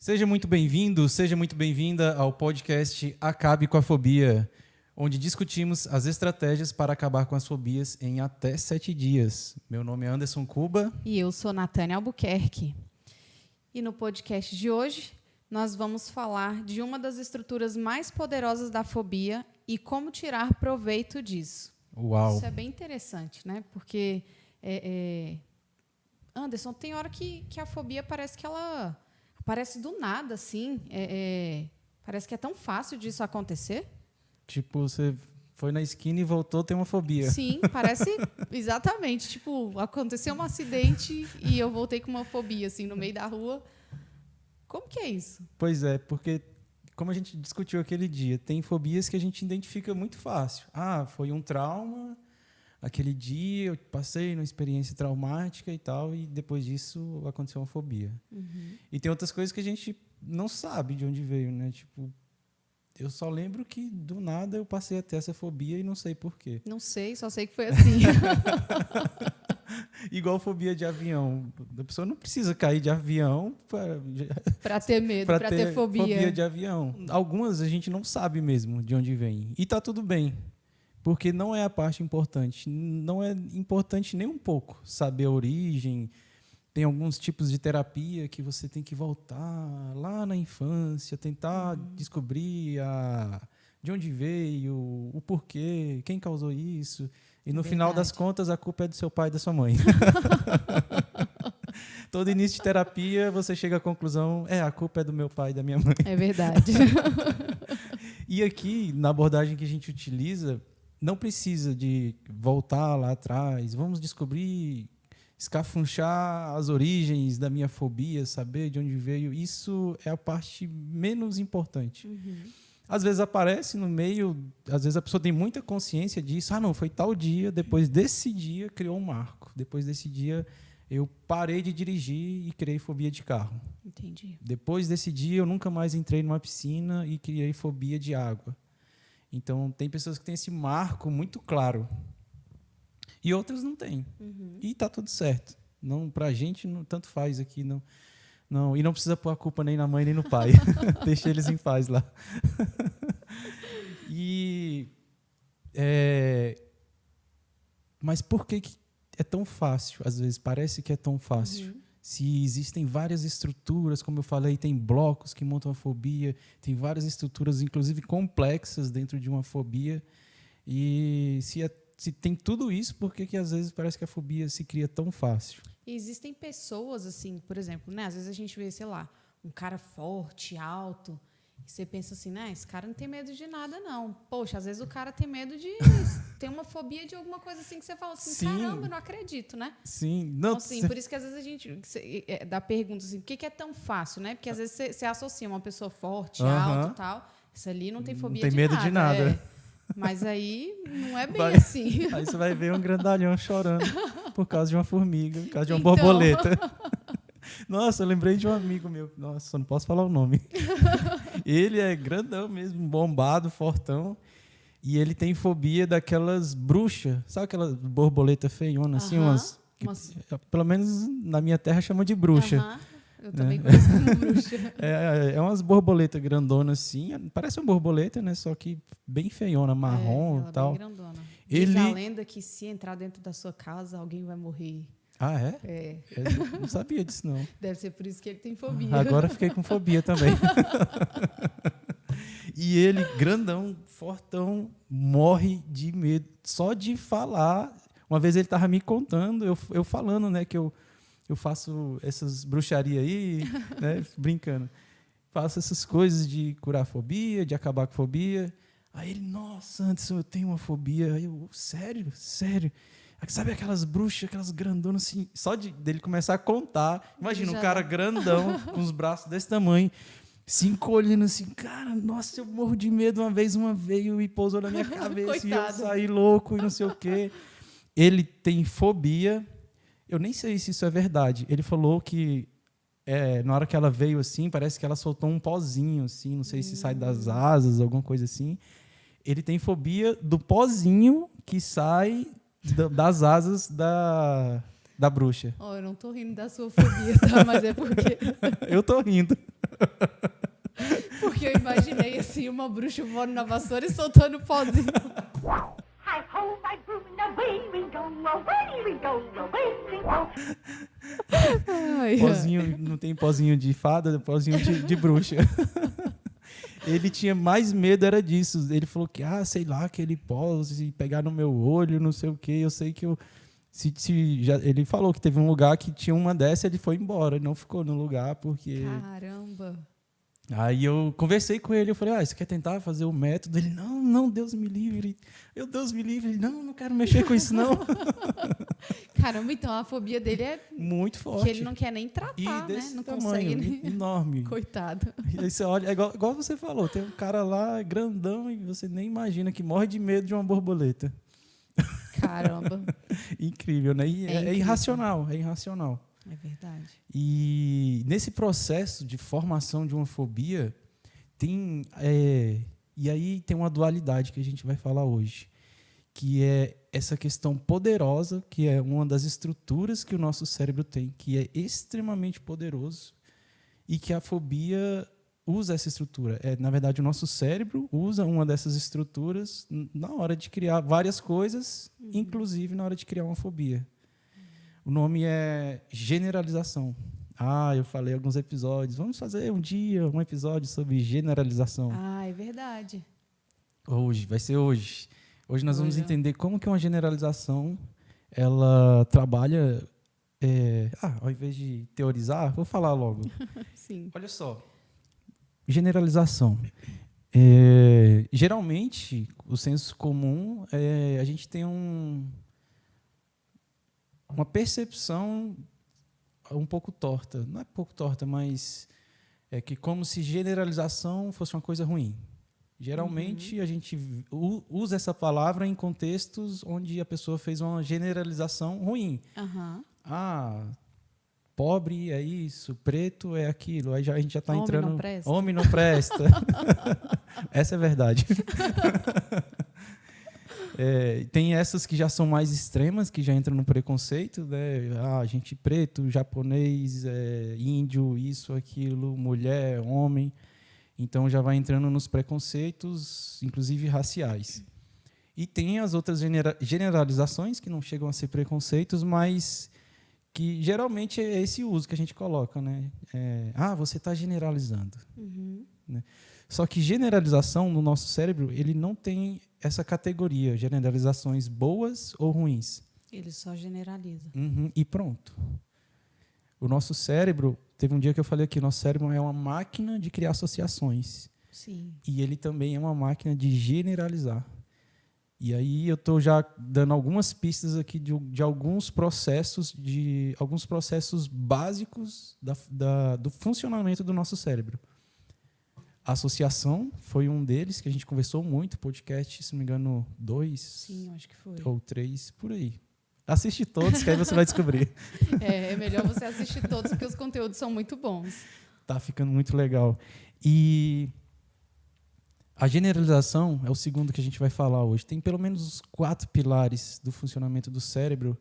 Seja muito bem-vindo, seja muito bem-vinda ao podcast Acabe com a Fobia, onde discutimos as estratégias para acabar com as fobias em até 7 dias. Meu nome é Anderson Cuba. E eu sou Natânia Albuquerque. E no podcast de hoje, nós vamos falar de uma das estruturas mais poderosas da fobia e como tirar proveito disso. Uau! Isso é bem interessante, né? Porque, Anderson, tem hora que a fobia parece que ela aparece do nada, assim. Parece que é tão fácil disso acontecer. Tipo, você foi na esquina e voltou, tem uma fobia. Sim, parece exatamente. Tipo, aconteceu um acidente e eu voltei com uma fobia, assim, no meio da rua. Como que é isso? Pois é, porque, como a gente discutiu aquele dia, tem fobias que a gente identifica muito fácil. Ah, foi um trauma, aquele dia eu passei numa experiência traumática e tal, e depois disso aconteceu uma fobia. Uhum. E tem outras coisas que a gente não sabe de onde veio, né? Tipo, eu só lembro que, do nada, eu passei a ter essa fobia e não sei por quê. Não sei, só sei que foi assim. Igual fobia de avião. A pessoa não precisa cair de avião Para ter medo, para ter fobia de avião. Algumas a gente não sabe mesmo de onde vem. E tá tudo bem, porque não é a parte importante. Não é importante nem um pouco saber a origem. Tem alguns tipos de terapia que você tem que voltar lá na infância, tentar descobrir de onde veio, o porquê, quem causou isso. E no final das contas, a culpa é do seu pai e da sua mãe. Todo início de terapia, você chega à conclusão, a culpa é do meu pai e da minha mãe. É verdade. E aqui, na abordagem que a gente utiliza, não precisa de voltar lá atrás. Vamos descobrir, escafunchar as origens da minha fobia, saber de onde veio. Isso é a parte menos importante. Uhum. Às vezes aparece no meio, às vezes a pessoa tem muita consciência disso. Ah, não, foi tal dia, depois desse dia criou um marco. Depois desse dia eu parei de dirigir e criei fobia de carro. Entendi. Depois desse dia eu nunca mais entrei numa piscina e criei fobia de água. Então, tem pessoas que têm esse marco muito claro. E outras não têm. Uhum. E está tudo certo. Não, pra gente, não, tanto faz aqui. Não, e não precisa pôr a culpa nem na mãe nem no pai. Deixa eles em paz lá. Mas por que é tão fácil? Às vezes parece que é tão fácil. Uhum. Se existem várias estruturas, como eu falei, tem blocos que montam a fobia, tem várias estruturas, inclusive complexas, dentro de uma fobia. E se tem tudo isso, por que às vezes parece que a fobia se cria tão fácil? E existem pessoas, assim, por exemplo, né? Às vezes a gente vê, sei lá, um cara forte, alto, e você pensa assim, né? Esse cara não tem medo de nada, não. Poxa, às vezes o cara tem medo de... tem uma fobia de alguma coisa assim que você fala assim, Sim. Caramba, eu não acredito, né? Sim. Não, então, assim, por isso que às vezes a gente dá pergunta assim, por que é tão fácil, né? Porque às vezes você associa uma pessoa forte, alto e tal, isso ali não tem fobia de nada. Não tem medo de nada. Mas aí não é bem assim. Aí você vai ver um grandalhão chorando por causa de uma formiga, por causa de uma borboleta. Nossa, eu lembrei de um amigo meu. Nossa, eu não posso falar o nome. Ele é grandão mesmo, bombado, fortão. E ele tem fobia daquelas bruxas. Sabe aquelas borboletas feiona, assim? Pelo menos na minha terra chama de bruxa. Eu também conheço como bruxa. É umas borboletas grandonas assim, parece uma borboleta, né? Só que bem feiona, marrom e tal. Bem grandona. Diz a lenda que se entrar dentro da sua casa, alguém vai morrer. Ah, é? É. Eu não sabia disso, não. Deve ser por isso que ele tem fobia. Agora fiquei com fobia também. E ele, grandão, fortão, morre de medo. Só de falar. Uma vez ele estava me contando, eu falando, né, que eu faço essas bruxarias aí, né, brincando. Faço essas coisas de curar fobia, de acabar com fobia. Aí ele, nossa, Anderson, eu tenho uma fobia. Aí eu, sério? Sabe aquelas bruxas, aquelas grandonas assim? Só dele começar a contar. Imagina um cara grandão, com os braços desse tamanho, se encolhendo assim. Cara, nossa, eu morro de medo. Uma vez veio e pousou na minha cabeça e eu saí louco e não sei o quê. Ele tem fobia. Eu nem sei se isso é verdade. Ele falou que na hora que ela veio assim, parece que ela soltou um pozinho, assim, não sei se sai das asas, alguma coisa assim. Ele tem fobia do pozinho que sai das asas da bruxa. Eu não tô rindo da sua fobia, tá? Mas é porque... Eu tô rindo. Porque eu imaginei assim, uma bruxa voando na vassoura e soltando pozinho. Hi ho, my broom, away we go, away we go, away we go. Ai, Pozinho, não tem pozinho de fada, pozinho de bruxa. Ele tinha mais medo, era disso. Ele falou que, sei lá, aquele pó, se pegar no meu olho, não sei o quê. Eu sei que eu... ele falou que teve um lugar que tinha uma dessa, ele foi embora. Ele não ficou no lugar, porque... Caramba. Aí eu conversei com ele, eu falei, você quer tentar fazer o método? Ele, não, Deus me livre. Deus me livre. Ele, não quero mexer com isso, não. Caramba, então a fobia dele é muito forte. que ele não quer nem tratar, né? Não tamanho, consegue nem... enorme. Coitado. E aí você olha, igual você falou, tem um cara lá grandão e você nem imagina que morre de medo de uma borboleta. Caramba. Incrível, né? E é irracional, é irracional. É verdade. E nesse processo de formação de uma fobia, e aí tem uma dualidade que a gente vai falar hoje, que é essa questão poderosa, que é uma das estruturas que o nosso cérebro tem, que é extremamente poderoso, e que a fobia usa essa estrutura. Na verdade, o nosso cérebro usa uma dessas estruturas na hora de criar várias coisas, inclusive na hora de criar uma fobia. O nome é generalização. Eu falei em alguns episódios. Vamos fazer um dia um episódio sobre generalização. É verdade. Vai ser hoje. Hoje nós vamos entender como que uma generalização ela trabalha. Ao invés de teorizar, vou falar logo. Sim. Olha só. Generalização. Geralmente, o senso comum, a gente tem uma percepção um pouco torta. Não é pouco torta, mas é que como se generalização fosse uma coisa ruim. Geralmente, a gente usa essa palavra em contextos onde a pessoa fez uma generalização ruim. Pobre é isso, preto é aquilo. Aí a gente já está entrando... Não presta. Homem não presta. Essa é a verdade. Tem essas que já são mais extremas, que já entram no preconceito, né? Gente preto, japonês, índio, isso, aquilo, mulher, homem. Então já vai entrando nos preconceitos, inclusive raciais. E tem as outras generalizações, que não chegam a ser preconceitos, mas que geralmente é esse uso que a gente coloca, né? Você está generalizando. Né? Só que generalização no nosso cérebro, ele não tem essa categoria, generalizações boas ou ruins. Ele só generaliza. E pronto. O nosso cérebro, teve um dia que eu falei aqui, nosso cérebro é uma máquina de criar associações. Sim. E ele também é uma máquina de generalizar. E aí eu estou já dando algumas pistas aqui de alguns processos básicos do funcionamento do nosso cérebro. A associação foi um deles, que a gente conversou muito, podcast, se não me engano, 2. Sim, acho que foi. Ou 3, por aí. Assiste todos, que aí você vai descobrir. É melhor você assistir todos, porque os conteúdos são muito bons. Tá ficando muito legal. E a generalização é o segundo que a gente vai falar hoje. Tem pelo menos os 4 pilares do funcionamento do cérebro.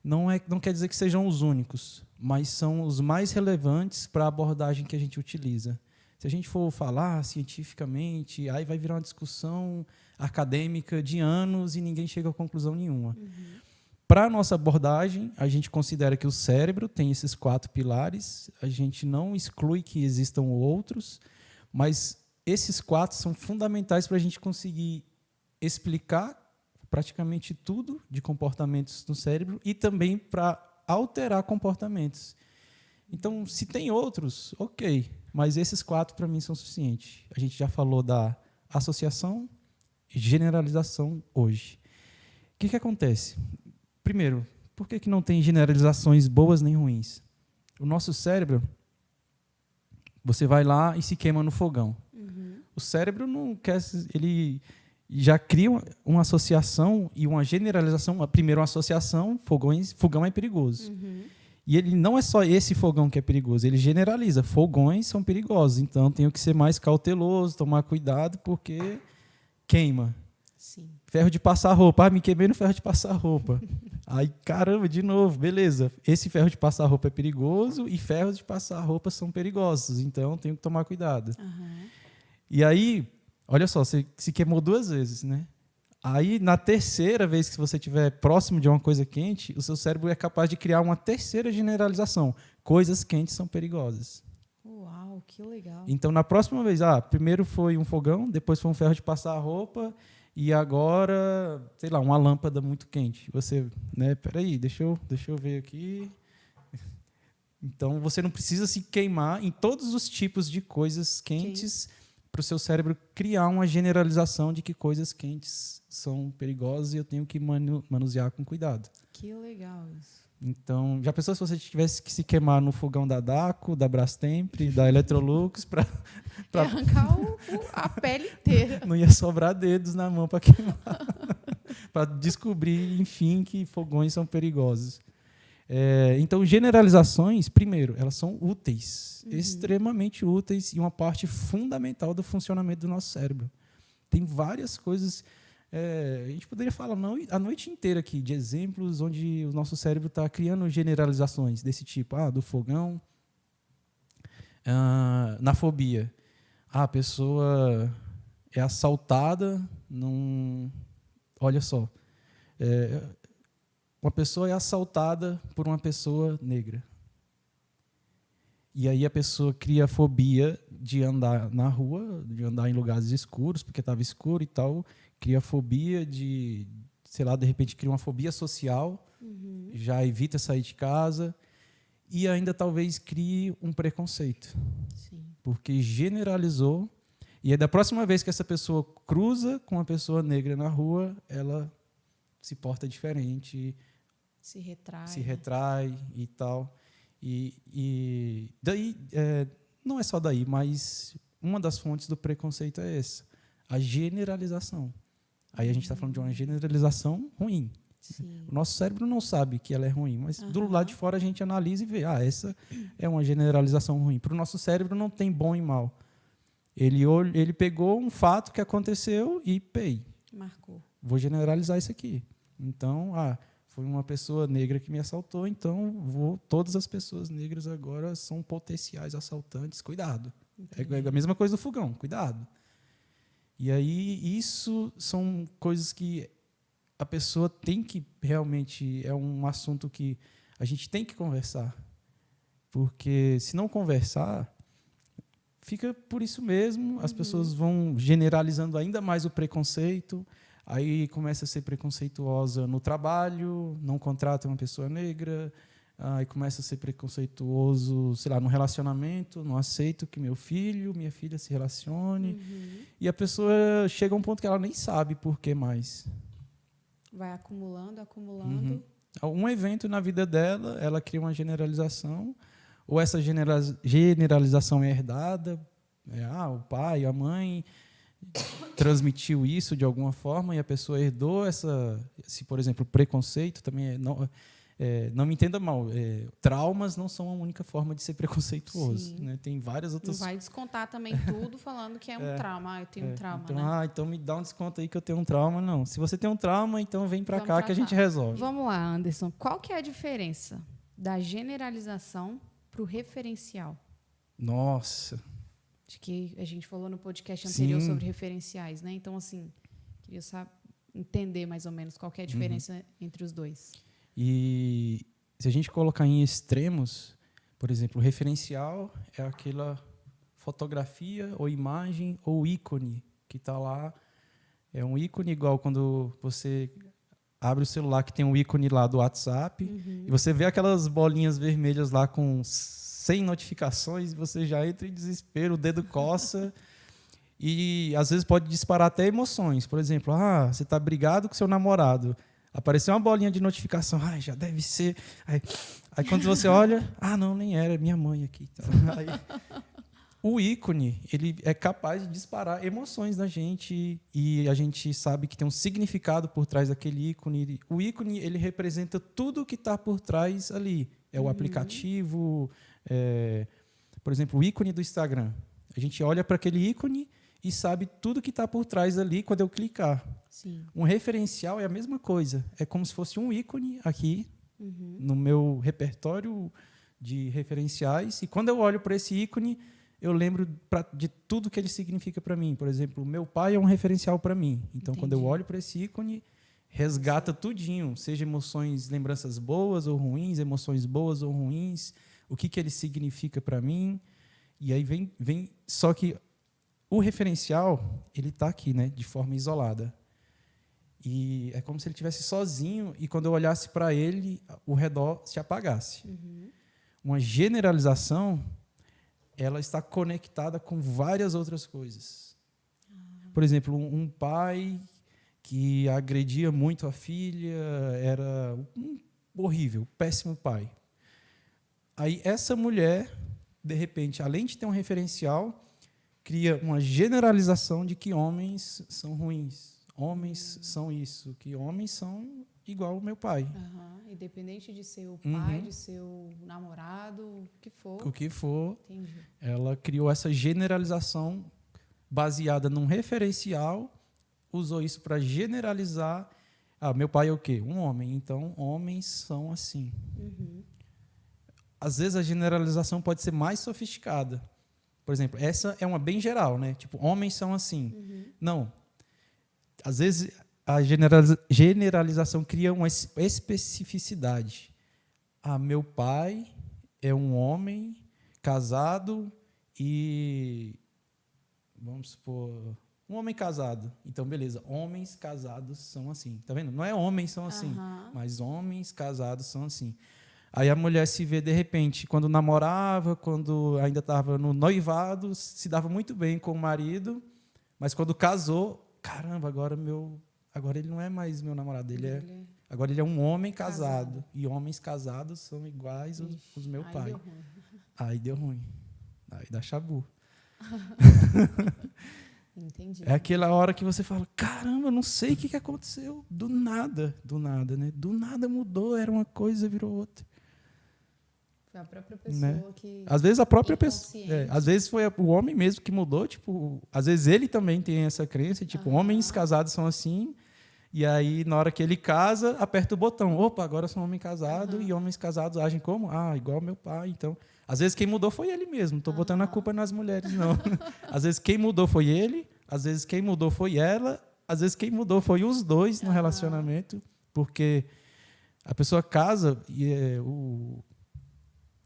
Não quer dizer que sejam os únicos, mas são os mais relevantes para a abordagem que a gente utiliza. Se a gente for falar cientificamente, aí vai virar uma discussão acadêmica de anos e ninguém chega a conclusão nenhuma. Para a nossa abordagem, a gente considera que o cérebro tem esses 4 pilares, a gente não exclui que existam outros, mas esses 4 são fundamentais para a gente conseguir explicar praticamente tudo de comportamentos no cérebro e também para alterar comportamentos. Então, se tem outros, ok, mas esses 4 para mim são suficientes. A gente já falou da associação e generalização hoje. O que acontece? Primeiro, por que não tem generalizações boas nem ruins? O nosso cérebro, você vai lá e se queima no fogão. O cérebro não quer, ele já cria uma associação e uma generalização. Primeiro, uma associação, fogão é perigoso. E ele não é só esse fogão que é perigoso, ele generaliza. Fogões são perigosos, então tenho que ser mais cauteloso, tomar cuidado, porque queima. Sim. Ferro de passar roupa. Me queimei no ferro de passar roupa. Aí, caramba, de novo, beleza. Esse ferro de passar roupa é perigoso e ferros de passar roupa são perigosos. Então, tenho que tomar cuidado. Aham. E aí, olha só, você se queimou 2 vezes, né? Aí, na terceira vez que você estiver próximo de uma coisa quente, o seu cérebro é capaz de criar uma terceira generalização. Coisas quentes são perigosas. Uau, que legal. Então, na próxima vez, primeiro foi um fogão, depois foi um ferro de passar roupa e agora, sei lá, uma lâmpada muito quente. Você, né, peraí, deixa eu ver aqui. Então, você não precisa se queimar em todos os tipos de coisas quentes para o seu cérebro criar uma generalização de que coisas quentes são perigosas e eu tenho que manusear com cuidado. Que legal isso. Então, já pensou se você tivesse que se queimar no fogão da Daco, da Brastemp, da Electrolux para arrancar a pele inteira. Não ia sobrar dedos na mão para queimar. Para descobrir, enfim, que fogões são perigosos. Então, generalizações, primeiro, elas são úteis, extremamente úteis e uma parte fundamental do funcionamento do nosso cérebro. Tem várias coisas. A gente poderia falar a noite inteira aqui de exemplos onde o nosso cérebro está criando generalizações desse tipo. Do fogão, na fobia. A pessoa é assaltada Olha só. Uma pessoa é assaltada por uma pessoa negra. E aí a pessoa cria fobia de andar na rua, de andar em lugares escuros, porque estava escuro e tal. Cria fobia de, sei lá, de repente cria uma fobia social, já evita sair de casa. E ainda talvez crie um preconceito. Sim. Porque generalizou. E aí, da próxima vez que essa pessoa cruza com uma pessoa negra na rua, ela se porta diferente, se retrai e tal. E daí, não é só daí, mas uma das fontes do preconceito é essa, a generalização. Aí a gente está falando de uma generalização ruim. Sim. O nosso cérebro não sabe que ela é ruim, mas do lado de fora a gente analisa e vê, essa é uma generalização ruim. Para o nosso cérebro não tem bom e mal. Ele pegou um fato que aconteceu e marcou. Vou generalizar isso aqui. Então, foi uma pessoa negra que me assaltou, então todas as pessoas negras agora são potenciais assaltantes. Cuidado. É a mesma coisa do fogão. Cuidado. E aí, isso são coisas que a pessoa tem que realmente... É um assunto que a gente tem que conversar. Porque, se não conversar, fica por isso mesmo. As pessoas vão generalizando ainda mais o preconceito. Aí começa a ser preconceituosa no trabalho, não contrata uma pessoa negra. Aí começa a ser preconceituoso, sei lá, no relacionamento, não aceito que meu filho, minha filha se relacione. E a pessoa chega a um ponto que ela nem sabe por que mais. Vai acumulando. Um evento na vida dela, ela cria uma generalização, ou essa generalização é herdada, o pai, a mãe transmitiu isso de alguma forma e a pessoa herdou por exemplo, preconceito também não me entenda mal, traumas não são a única forma de ser preconceituoso, né? Tem várias outras. Não vai descontar também tudo falando que é um trauma. Eu tenho um trauma, então, né? Então me dá um desconto aí que eu tenho um trauma. Não, se você tem um trauma, então vem para cá que a gente resolve. Vamos lá, Anderson. Qual que é a diferença da generalização para o referencial? Nossa. De que a gente falou no podcast anterior sobre referenciais, né? Então, assim, queria entender mais ou menos qual que é a diferença entre os dois. E se a gente colocar em extremos, por exemplo, o referencial é aquela fotografia ou imagem ou ícone que está lá. É um ícone igual quando você abre o celular que tem um ícone lá do WhatsApp e você vê aquelas bolinhas vermelhas lá com 100 notificações, você já entra em desespero, o dedo coça e às vezes pode disparar até emoções. Por exemplo, você está brigado com seu namorado, apareceu uma bolinha de notificação, já deve ser. Aí quando você olha, não, nem era, é minha mãe aqui. Aí, o ícone, ele é capaz de disparar emoções na gente e a gente sabe que tem um significado por trás daquele ícone. O ícone, ele representa tudo o que está por trás ali. É o aplicativo, por exemplo, o ícone do Instagram. A gente olha para aquele ícone e sabe tudo que está por trás ali quando eu clicar. Sim. Um referencial é a mesma coisa. É como se fosse um ícone aqui no meu repertório de referenciais. E quando eu olho para esse ícone, eu lembro de tudo que ele significa para mim. Por exemplo, meu pai é um referencial para mim. Então, quando eu olho para esse ícone, resgata tudinho, seja emoções, lembranças boas ou ruins, emoções boas ou ruins, o que ele significa para mim. E aí vem... Só que o referencial, ele está aqui, né, de forma isolada. E é como se ele estivesse sozinho e, quando eu olhasse para ele, o redor se apagasse. Uma generalização, ela está conectada com várias outras coisas. Por exemplo, um pai que agredia muito a filha, era um horrível, péssimo pai. Aí essa mulher, de repente, além de ter um referencial, cria uma generalização de que homens são ruins. Homens são isso, que homens são igual o meu pai. Independente de ser o pai, de ser o namorado, o que for. O que for. Entendi. Ela criou essa generalização baseada num referencial, usou isso para generalizar. Meu pai é o quê? Um homem. Então, homens são assim. Às vezes, a generalização pode ser mais sofisticada. Por exemplo, essa é uma bem geral, né? Tipo, homens são assim. Não. Às vezes, a generalização cria uma especificidade. Meu pai é um homem casado e... Vamos supor... Um homem casado. Então, beleza. Homens casados são assim. Tá vendo? Não é homens são assim, mas homens casados são assim. Aí a mulher se vê, de repente, quando namorava, quando ainda estava no noivado, se dava muito bem com o marido, mas quando casou, caramba, agora ele não é mais meu namorado, agora ele é um homem casado. E homens casados são iguais os meu pai. Aí deu ruim. Aí dá chabu. Entendi. É aquela hora que você fala, caramba, eu não sei o que aconteceu. Do nada, né? Do nada mudou, era uma coisa, virou outra. Foi a própria pessoa, né? Que... Às vezes a própria pessoa... às vezes foi o homem mesmo que mudou. Tipo, às vezes ele também tem essa crença. Tipo, homens casados são assim. E aí, na hora que ele casa, aperta o botão. Opa, agora eu sou um homem casado. E homens casados agem como? Igual meu pai. Então, às vezes quem mudou foi ele mesmo. Não estou botando a culpa nas mulheres, não. Às vezes quem mudou foi ele. Às vezes quem mudou foi ela. Às vezes quem mudou foi os dois no relacionamento. Porque a pessoa casa e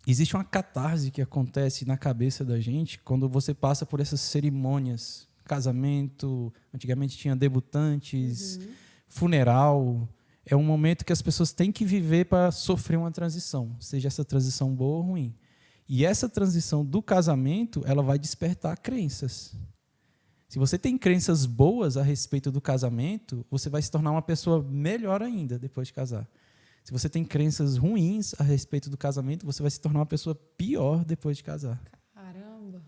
existe uma catarse que acontece na cabeça da gente quando você passa por essas cerimônias. Casamento, antigamente tinha debutantes, funeral. É um momento que as pessoas têm que viver para sofrer uma transição, seja essa transição boa ou ruim. E essa transição do casamento, ela vai despertar crenças. Se você tem crenças boas a respeito do casamento, você vai se tornar uma pessoa melhor ainda depois de casar. Se você tem crenças ruins a respeito do casamento, você vai se tornar uma pessoa pior depois de casar. Caramba!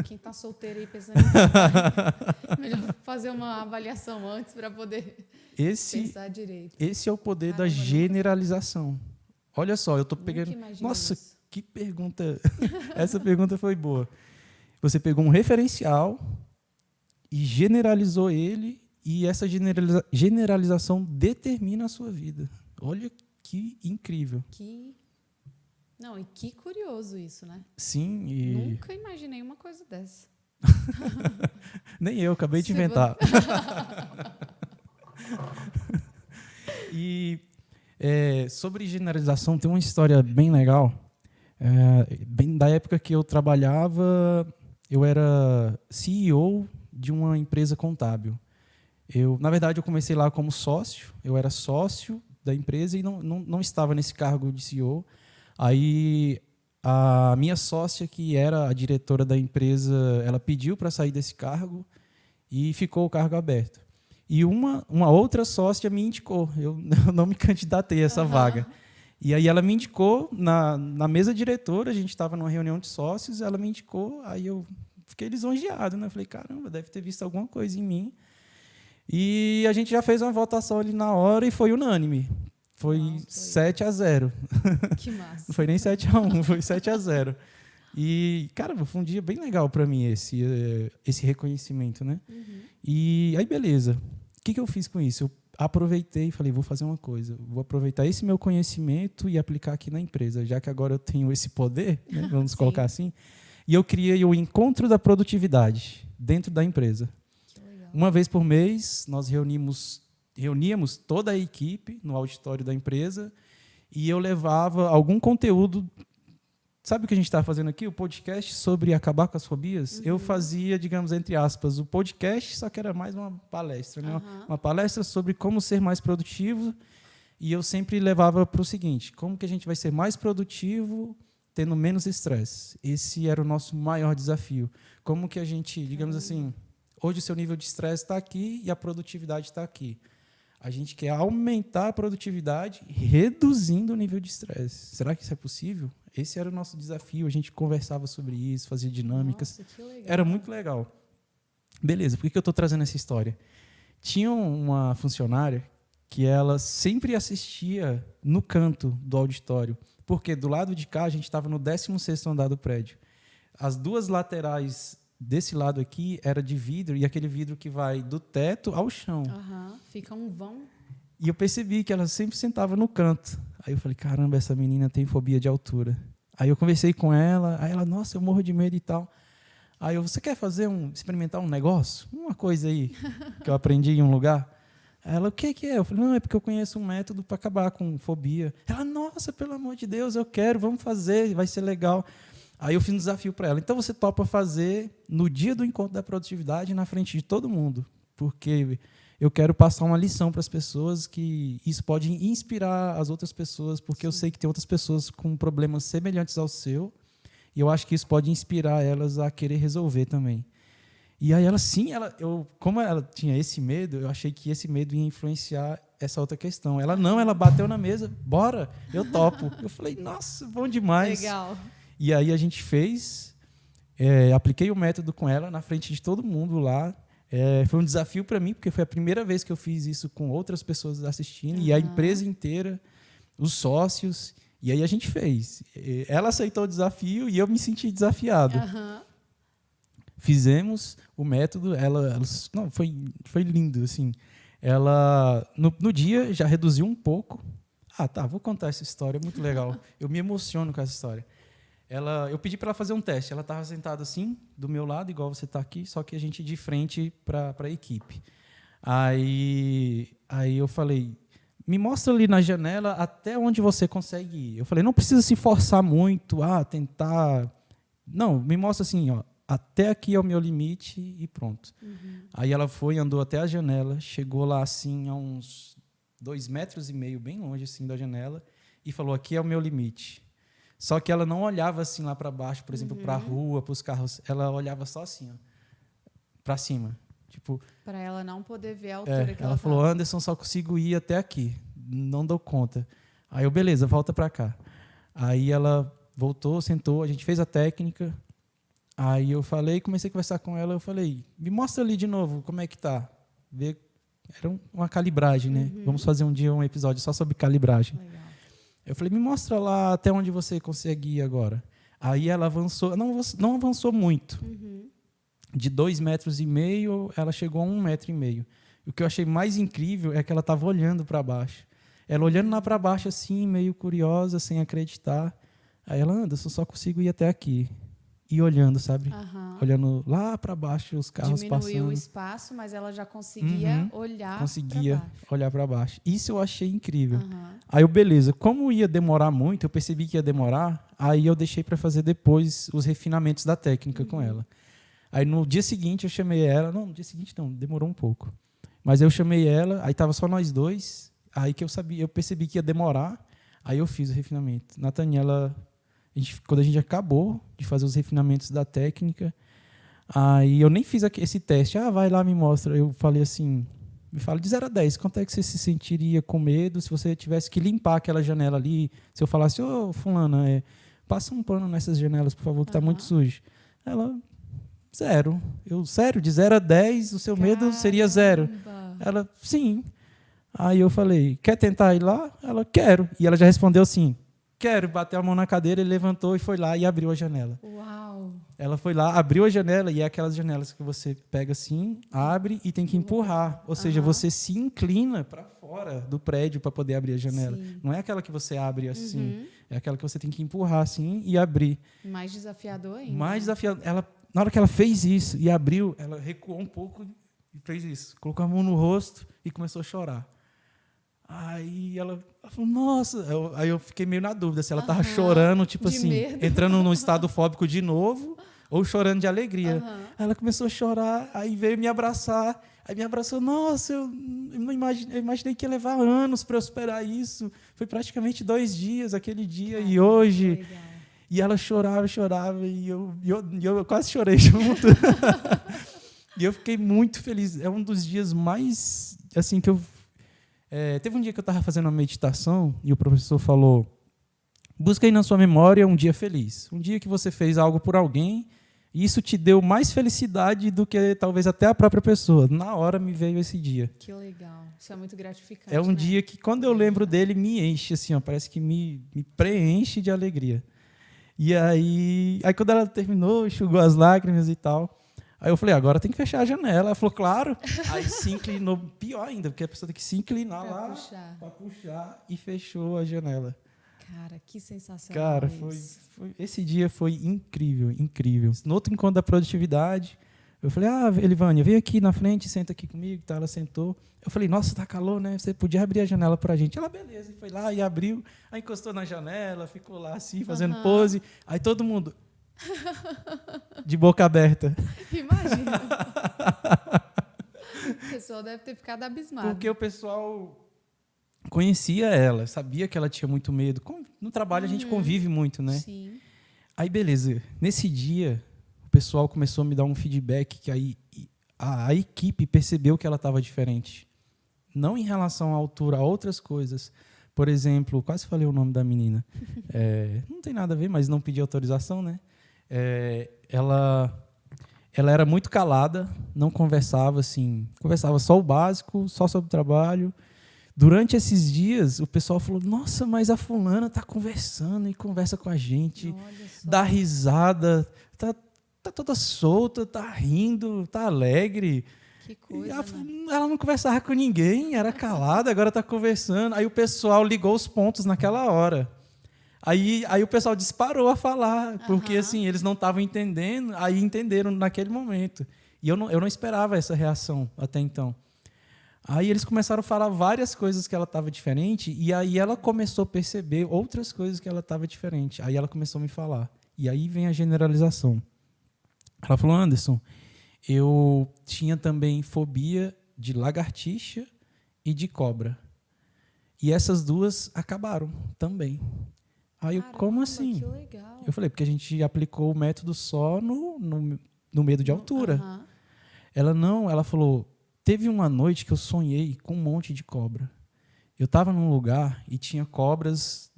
Quem está solteiro aí pensando em casar, melhor fazer uma avaliação antes para poder pensar direito. Esse é o poder da generalização. Olha só, eu estou pegando... Nossa, isso. Que pergunta! Essa pergunta foi boa. Você pegou um referencial e generalizou ele, e essa generalização determina a sua vida. Olha que incrível. Não, e que curioso isso, né? Sim. Nunca imaginei uma coisa dessa. Nem eu, acabei de inventar. E sobre generalização, tem uma história bem legal. Bem da época que eu trabalhava, eu era CEO de uma empresa contábil. Na verdade, eu comecei lá como sócio. Eu era sócio da empresa e não estava nesse cargo de CEO. Aí a minha sócia, que era a diretora da empresa, ela pediu para sair desse cargo e ficou o cargo aberto. E uma outra sócia me indicou. Eu não me candidatei a essa vaga. E aí ela me indicou na mesa diretora, a gente estava numa reunião de sócios, ela me indicou, aí eu fiquei lisonjeado, né? Falei, caramba, deve ter visto alguma coisa em mim. E a gente já fez uma votação ali na hora e foi unânime. Foi 7-0. Que massa. Não foi nem 7-1, foi 7-0. E, cara, foi um dia bem legal para mim esse reconhecimento, né? E aí, beleza. O que eu fiz com isso? Eu aproveitei e falei, vou fazer uma coisa. Vou aproveitar esse meu conhecimento e aplicar aqui na empresa, já que agora eu tenho esse poder, né? Vamos colocar assim. E eu criei o Encontro da Produtividade dentro da empresa. Que legal. Uma vez por mês, nós reuníamos toda a equipe no auditório da empresa e eu levava algum conteúdo. Sabe o que a gente está fazendo aqui? O podcast sobre acabar com as fobias? Eu fazia, digamos, entre aspas, o podcast, só que era mais uma palestra. Né? Uma palestra sobre como ser mais produtivo. E eu sempre levava para o seguinte, como que a gente vai ser mais produtivo tendo menos estresse? Esse era o nosso maior desafio. Como que a gente, digamos assim, hoje o seu nível de estresse está aqui e a produtividade está aqui. A gente quer aumentar a produtividade reduzindo o nível de estresse. Será que isso é possível? Esse era o nosso desafio. A gente conversava sobre isso, fazia dinâmicas. Nossa, que legal. Era muito legal. Beleza, por que eu estou trazendo essa história? Tinha uma funcionária que ela sempre assistia no canto do auditório, porque do lado de cá a gente estava no 16º andar do prédio. As duas laterais desse lado aqui era de vidro, e aquele vidro que vai do teto ao chão. Fica um vão. E eu percebi que ela sempre sentava no canto. Aí eu falei, caramba, essa menina tem fobia de altura. Aí eu conversei com ela, aí ela, nossa, eu morro de medo e tal. Aí eu, você quer experimentar um negócio? Uma coisa aí que eu aprendi em um lugar? Ela, o que é? Eu falei, não, é porque eu conheço um método para acabar com fobia. Ela, nossa, pelo amor de Deus, eu quero, vamos fazer, vai ser legal. Aí eu fiz um desafio para ela. Então você topa fazer no dia do encontro da produtividade na frente de todo mundo, porque eu quero passar uma lição para as pessoas que isso pode inspirar as outras pessoas, porque eu sei que tem outras pessoas com problemas semelhantes ao seu, e eu acho que isso pode inspirar elas a querer resolver também. E aí ela, sim, como ela tinha esse medo, eu achei que esse medo ia influenciar essa outra questão. Ela não, ela bateu na mesa, bora, eu topo. Eu falei, nossa, bom demais. Legal. E aí a gente fez, apliquei o método com ela na frente de todo mundo lá. Foi um desafio para mim, porque foi a primeira vez que eu fiz isso com outras pessoas assistindo, e a empresa inteira, os sócios, e aí a gente fez. Ela aceitou o desafio e eu me senti desafiado. Fizemos o método, não, foi lindo, assim. Ela, no dia, já reduziu um pouco. Vou contar essa história, é muito legal. Eu me emociono com essa história. Eu pedi para ela fazer um teste. Ela estava sentada assim, do meu lado, igual você está aqui, só que a gente de frente para a equipe. Aí eu falei, me mostra ali na janela até onde você consegue ir. Eu falei, não precisa se forçar muito, tentar... Não, me mostra assim, ó, até aqui é o meu limite e pronto. Aí ela foi, andou até a janela, chegou lá assim a uns 2,5 metros, bem longe assim da janela, e falou, aqui é o meu limite. Só que ela não olhava assim lá para baixo, por exemplo, para a rua, para os carros. Ela olhava só assim, para cima. Tipo, para ela não poder ver a altura que ela falou, Anderson, só consigo ir até aqui. Não dou conta. Aí eu, beleza, volta para cá. Aí ela voltou, sentou, a gente fez a técnica. Aí eu comecei a conversar com ela. Eu falei, me mostra ali de novo como é que tá. Era uma calibragem, né? Vamos fazer um dia um episódio só sobre calibragem. Legal. Eu falei, me mostra lá até onde você consegue ir agora. Aí ela avançou, não avançou muito. De 2,5 metros, ela chegou a 1,5 metro. O que eu achei mais incrível é que ela estava olhando para baixo. Ela olhando lá para baixo, assim, meio curiosa, sem acreditar. Aí ela, Anderson, só consigo ir até aqui. E olhando, sabe? Olhando lá para baixo, os carros passando. Diminuiu o espaço, mas ela já conseguia olhar para baixo. Isso eu achei incrível. Aí eu, beleza, como ia demorar muito, eu percebi que ia demorar, aí eu deixei para fazer depois os refinamentos da técnica com ela. Aí no dia seguinte eu chamei ela, no dia seguinte não, demorou um pouco. Mas eu chamei ela, aí estava só nós dois, aí que eu percebi que ia demorar, aí eu fiz o refinamento. Nathaniela, quando a gente acabou de fazer os refinamentos da técnica, aí eu nem fiz esse teste. Vai lá, me mostra. Eu falei assim, me fala de 0 a 10, quanto é que você se sentiria com medo se você tivesse que limpar aquela janela ali? Se eu falasse, fulana, passa um pano nessas janelas, por favor, que está muito sujo. Ela, 0. Eu, sério, de 0 a 10, o seu medo seria 0. Ela, sim. Aí eu falei, quer tentar ir lá? Ela, quero. E ela já respondeu assim, quero, bateu a mão na cadeira, ele levantou e foi lá e abriu a janela. Uau! Ela foi lá, abriu a janela, e é aquelas janelas que você pega assim, abre e tem que empurrar. Ou seja, você se inclina para fora do prédio para poder abrir a janela. Sim. Não é aquela que você abre assim, é aquela que você tem que empurrar assim e abrir. Mais desafiador ainda. Mais desafiador. Na hora que ela fez isso e abriu, ela recuou um pouco e fez isso. Colocou a mão no rosto e começou a chorar. Aí ela falou, nossa. Aí eu fiquei meio na dúvida se ela estava chorando, tipo de assim, medo. entrando num estado fóbico de novo, ou chorando de alegria. Aí ela começou a chorar, aí veio me abraçar. Aí me abraçou, nossa, eu imaginei que ia levar anos para eu superar isso. Foi praticamente 2 dias, aquele dia, e hoje. Legal. E ela chorava, e eu quase chorei junto. E eu fiquei muito feliz. É um dos dias mais, assim, que eu... teve um dia que eu estava fazendo uma meditação e o professor falou, busca aí na sua memória um dia feliz. Um dia que você fez algo por alguém e isso te deu mais felicidade do que talvez até a própria pessoa. Na hora me veio esse dia. Que legal. Isso é muito gratificante. É um né? dia que, quando eu lembro dele, me enche, assim, ó, parece que me preenche de alegria. E aí quando ela terminou, enxugou as lágrimas e tal, aí eu falei, agora tem que fechar a janela. Ela falou, claro. Aí se inclinou, pior ainda, porque a pessoa tem que se inclinar lá para puxar e fechou a janela. Cara, que sensacional. Cara, esse dia foi incrível, incrível. No outro encontro da produtividade, eu falei, Elivânia, vem aqui na frente, senta aqui comigo. Tá, ela sentou. Eu falei, nossa, tá calor, né? Você podia abrir a janela pra gente. Ela, beleza. E foi lá e abriu. Aí encostou na janela, ficou lá assim, fazendo pose. Aí todo mundo de boca aberta. Imagina. O pessoal deve ter ficado abismado. Porque o pessoal conhecia ela, sabia que ela tinha muito medo. No trabalho a gente convive muito, né? Sim. Aí, beleza. Nesse dia, o pessoal começou a me dar um feedback que aí a equipe percebeu que ela estava diferente. Não em relação à altura, a outras coisas. Por exemplo, quase falei o nome da menina. Não tem nada a ver, mas não pedi autorização, né? Ela era muito calada, não conversava assim, conversava só o básico, só sobre o trabalho. Durante esses dias, o pessoal falou, nossa, mas a fulana está conversando e conversa com a gente, dá risada, tá toda solta, tá rindo, tá alegre. Que coisa, Ela não conversava com ninguém, era calada, agora está conversando. Aí o pessoal ligou os pontos naquela hora. Aí o pessoal disparou a falar, porque assim, eles não estavam entendendo, aí entenderam naquele momento. E eu não esperava essa reação até então. Aí eles começaram a falar várias coisas que ela estava diferente, e aí ela começou a perceber outras coisas que ela estava diferente. Aí ela começou a me falar. E aí vem a generalização. Ela falou, Anderson, eu tinha também fobia de lagartixa e de cobra. E essas duas acabaram também. Aí Caramba, como assim? Que legal. Eu falei, porque a gente aplicou o método só no medo de altura. Ela falou, teve uma noite que eu sonhei com um monte de cobra. Eu estava num lugar e tinha cobras,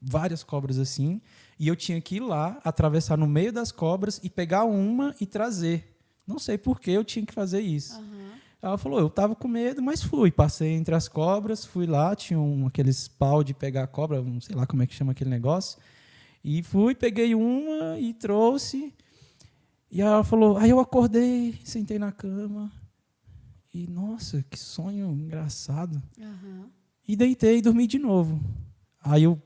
várias cobras assim, e eu tinha que ir lá, atravessar no meio das cobras e pegar uma e trazer. Não sei por que eu tinha que fazer isso. Ela falou, eu estava com medo, mas fui. Passei entre as cobras, fui lá, tinha aqueles pau de pegar a cobra, não sei lá como é que chama aquele negócio, e fui, peguei uma e trouxe. E ela falou, aí eu acordei, sentei na cama, e, nossa, que sonho engraçado. E deitei e dormi de novo. Aí eu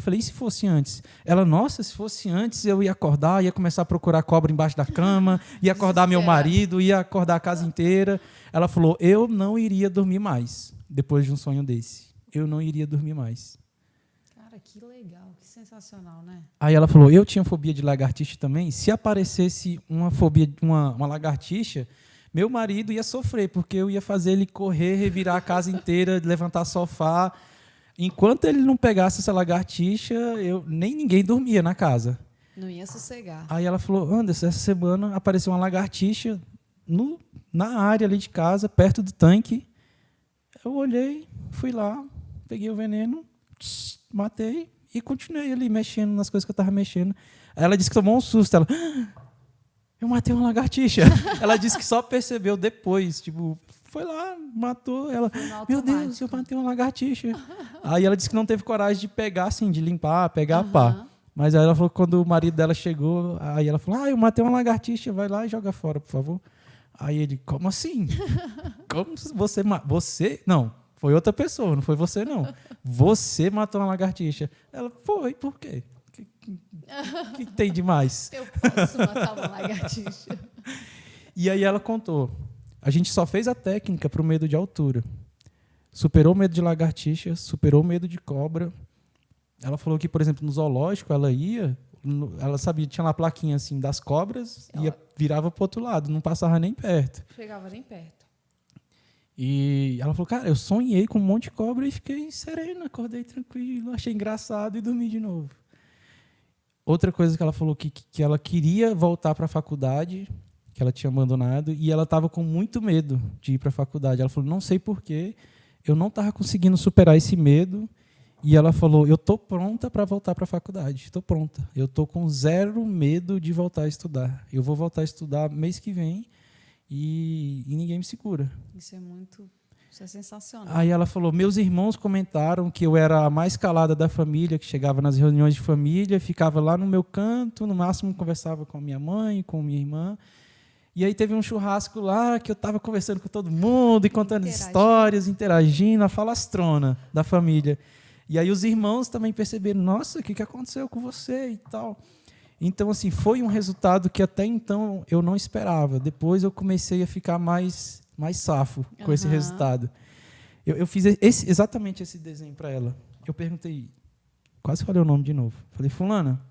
falei, e se fosse antes? Ela, nossa, se fosse antes, eu ia acordar, ia começar a procurar cobra embaixo da cama, ia acordar meu marido, ia acordar a casa inteira. Ela falou, eu não iria dormir mais, depois de um sonho desse. Eu não iria dormir mais. Cara, que legal, que sensacional, né? Aí ela falou, eu tinha fobia de lagartixa também. Se aparecesse uma fobia, uma lagartixa, meu marido ia sofrer, porque eu ia fazer ele correr, revirar a casa inteira, levantar sofá. Enquanto ele não pegasse essa lagartixa, nem ninguém dormia na casa. Não ia sossegar. Aí ela falou, Anderson, essa semana apareceu uma lagartixa na área ali de casa, perto do tanque. Eu olhei, fui lá, peguei o veneno, matei e continuei ali mexendo nas coisas que eu estava mexendo. Aí ela disse que tomou um susto. Ela, eu matei uma lagartixa. Ela disse que só percebeu depois, tipo, foi lá, matou. Ela, Foi no meu Deus, automático. eu matei uma lagartixa. Aí ela disse que não teve coragem de pegar, assim, de limpar, pegar a pá. Aham. Mas aí ela falou que quando o marido dela chegou, aí ela falou, eu matei uma lagartixa, vai lá e joga fora, por favor. Aí ele, como assim? Como você... Você? Não, foi outra pessoa, não foi você, não. Você matou uma lagartixa. Ela, foi, por quê? O que tem de mais? Eu posso matar uma lagartixa. E aí ela contou, a gente só fez a técnica para o medo de altura. Superou o medo de lagartixa, superou o medo de cobra. Ela falou que, por exemplo, no zoológico, ela sabia, tinha lá a plaquinha assim das cobras, virava para o outro lado, não passava nem perto. Chegava nem perto. E ela falou, cara, eu sonhei com um monte de cobra e fiquei serena, acordei tranquilo, achei engraçado e dormi de novo. Outra coisa que ela falou que ela queria voltar para a faculdade, que ela tinha abandonado, e ela estava com muito medo de ir para a faculdade. Ela falou, não sei porquê, eu não estava conseguindo superar esse medo. E ela falou, eu estou pronta para voltar para a faculdade, estou pronta. Eu estou com zero medo de voltar a estudar. Eu vou voltar a estudar mês que vem e ninguém me segura. Isso é sensacional. Aí ela falou, meus irmãos comentaram que eu era a mais calada da família, que chegava nas reuniões de família, ficava lá no meu canto, no máximo conversava com a minha mãe, com minha irmã. E aí teve um churrasco lá que eu estava conversando com todo mundo e contando histórias, interagindo, a falastrona da família. E aí os irmãos também perceberam, nossa, o que aconteceu com você e tal. Então, assim, foi um resultado que até então eu não esperava. Depois eu comecei a ficar mais safo com esse resultado. Eu fiz exatamente esse desenho para ela. Eu perguntei, quase falei o nome de novo. Falei, fulana,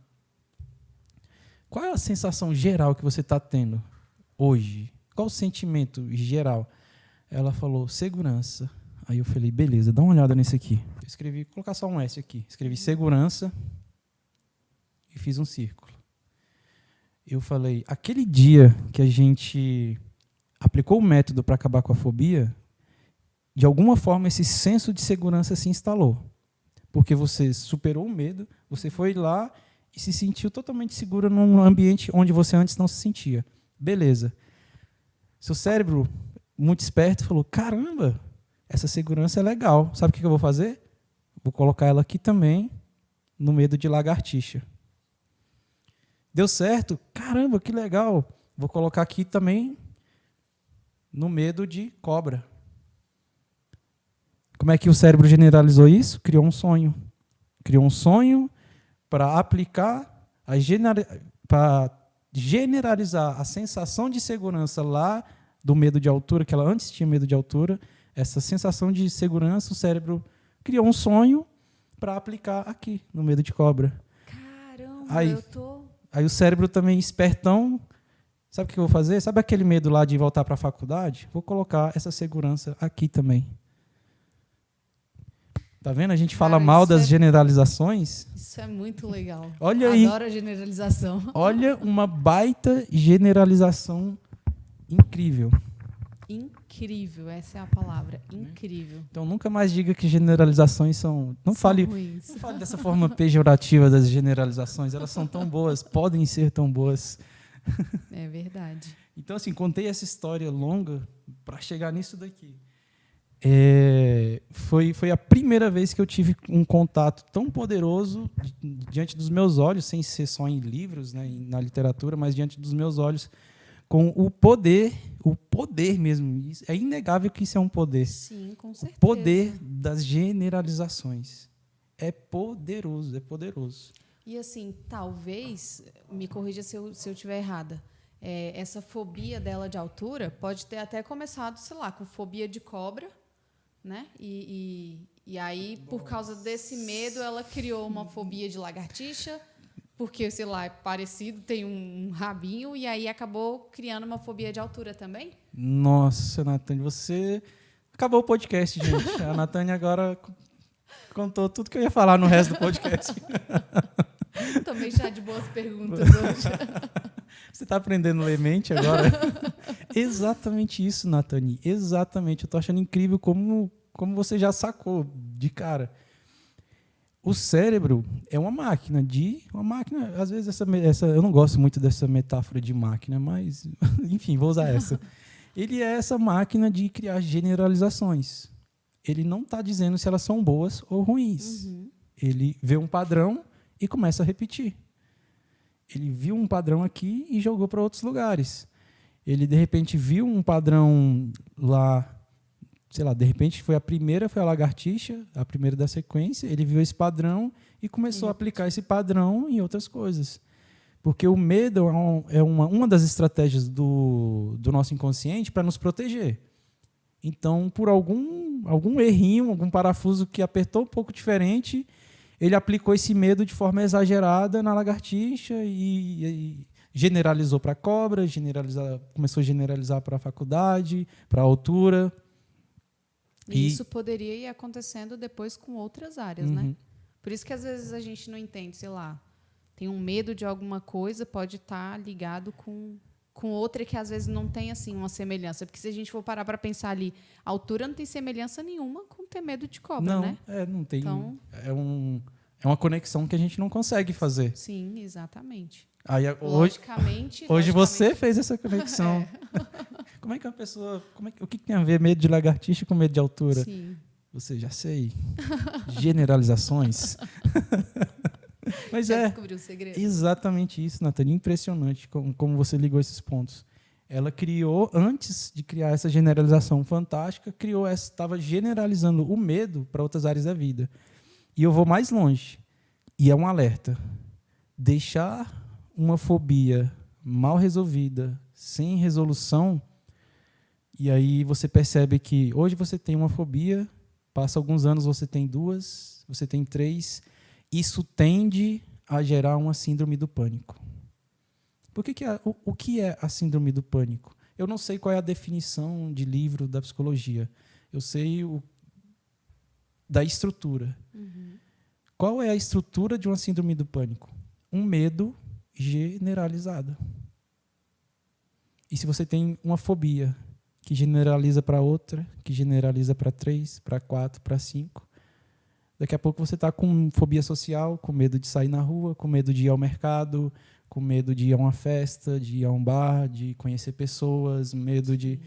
qual é a sensação geral que você está tendo hoje? Qual o sentimento geral? Ela falou, segurança. Aí eu falei, beleza, dá uma olhada nisso aqui. Eu escrevi, vou colocar só um S aqui. Escrevi segurança e fiz um círculo. Eu falei, aquele dia que a gente aplicou o método para acabar com a fobia, de alguma forma esse senso de segurança se instalou. Porque você superou o medo, você foi lá e se sentiu totalmente segura num ambiente onde você antes não se sentia. Beleza. Seu cérebro, muito esperto, falou, caramba, essa segurança é legal. Sabe o que eu vou fazer? Vou colocar ela aqui também, no medo de lagartixa. Deu certo? Caramba, que legal. Vou colocar aqui também no medo de cobra. Como é que o cérebro generalizou isso? Criou um sonho. Criou um sonho para aplicar, para generalizar a sensação de segurança lá do medo de altura, que ela antes tinha medo de altura. Essa sensação de segurança, o cérebro criou um sonho para aplicar aqui, no medo de cobra. Caramba, Aí o cérebro também espertão, sabe o que eu vou fazer? Sabe aquele medo lá de voltar para a faculdade? Vou colocar essa segurança aqui também. Tá vendo? A gente fala mal das generalizações. Isso é muito legal. Olha aí. Adoro a generalização. Olha uma baita generalização incrível. Incrível, essa é a palavra. Incrível. Então nunca mais diga que generalizações são... Não fale dessa forma pejorativa das generalizações. Elas são tão boas, podem ser tão boas. É verdade. Então, assim, contei essa história longa para chegar nisso daqui. Foi a primeira vez que eu tive um contato tão poderoso diante dos meus olhos, sem ser só em livros, né, na literatura, mas diante dos meus olhos, com o poder mesmo. É inegável que isso é um poder. Sim, com certeza. O poder das generalizações. É poderoso, é poderoso. E assim, talvez, me corrija se eu estiver errada, essa fobia dela de altura pode ter até começado, sei lá, com fobia de cobra, né? E aí, por causa desse medo, ela criou uma fobia de lagartixa, porque, sei lá, é parecido, tem um rabinho, e aí acabou criando uma fobia de altura também? Nossa, Natânia, você acabou o podcast, gente. A Natânia agora contou tudo que eu ia falar no resto do podcast. Também já de boas perguntas hoje. Você está aprendendo a ler mente agora? Exatamente isso, Nathalie. Exatamente. Eu estou achando incrível como você já sacou de cara. O cérebro é uma máquina. Às vezes, eu não gosto muito dessa metáfora de máquina, mas, enfim, vou usar essa. Ele é essa máquina de criar generalizações. Ele não está dizendo se elas são boas ou ruins. Ele vê um padrão e começa a repetir. Ele viu um padrão aqui e jogou para outros lugares. Ele, de repente, viu um padrão lá, sei lá, de repente foi a lagartixa, a primeira da sequência, ele viu esse padrão e começou a aplicar esse padrão em outras coisas. Porque o medo é uma das estratégias do nosso inconsciente para nos proteger. Então, por algum errinho, algum parafuso que apertou um pouco diferente, ele aplicou esse medo de forma exagerada na lagartixa e generalizou para a cobra, começou a generalizar para a faculdade, para a altura. E isso poderia ir acontecendo depois com outras áreas, né? Por isso que às vezes a gente não entende, sei lá, tem um medo de alguma coisa, pode estar ligado com outra que às vezes não tem assim uma semelhança. Porque se a gente for parar para pensar ali, a altura não tem semelhança nenhuma com ter medo de cobra, né? Não tem. Então, é uma conexão que a gente não consegue fazer. Sim, exatamente. Aí, Logicamente. Hoje você fez essa conexão. Como é que uma pessoa. O que tem a ver medo de lagartixa com medo de altura? Sim. Você já sei. Generalizações. Mas Já descobriu o segredo. Exatamente isso, Nathalie. Impressionante como você ligou esses pontos. Ela criou, antes de criar essa generalização fantástica, estava generalizando o medo para outras áreas da vida. E eu vou mais longe. E é um alerta. Deixar uma fobia mal resolvida, sem resolução, e aí você percebe que hoje você tem uma fobia, passa alguns anos você tem 2, você tem 3, isso tende a gerar uma síndrome do pânico. O que é a síndrome do pânico? Eu não sei qual é a definição de livro da psicologia. Eu sei da estrutura. Qual é a estrutura de uma síndrome do pânico? Um medo generalizado. E se você tem uma fobia que generaliza para outra, que generaliza para 3, para 4, para 5, daqui a pouco você está com fobia social, com medo de sair na rua, com medo de ir ao mercado, com medo de ir a uma festa, de ir a um bar, de conhecer pessoas, medo de...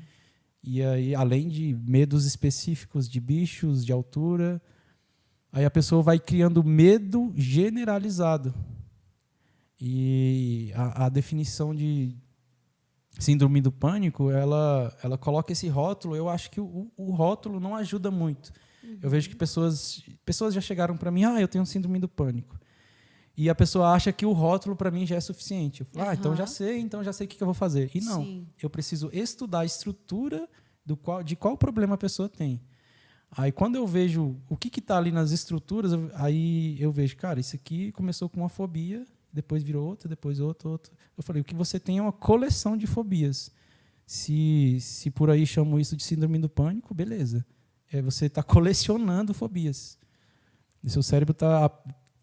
E aí, além de medos específicos de bichos, de altura, aí a pessoa vai criando medo generalizado. E a definição de síndrome do pânico, ela coloca esse rótulo. Eu acho que o rótulo não ajuda muito. Eu vejo que pessoas já chegaram para mim, eu tenho síndrome do pânico. E a pessoa acha que o rótulo para mim já é suficiente. Eu falo, então já sei o que eu vou fazer. E não, Sim. Eu preciso estudar a estrutura de qual problema a pessoa tem. Aí, quando eu vejo o que está ali nas estruturas, aí eu vejo, cara, isso aqui começou com uma fobia, depois virou outra, depois outra. Eu falei, o que você tem é uma coleção de fobias. Se por aí chamam isso de síndrome do pânico, beleza. Você está colecionando fobias. E seu cérebro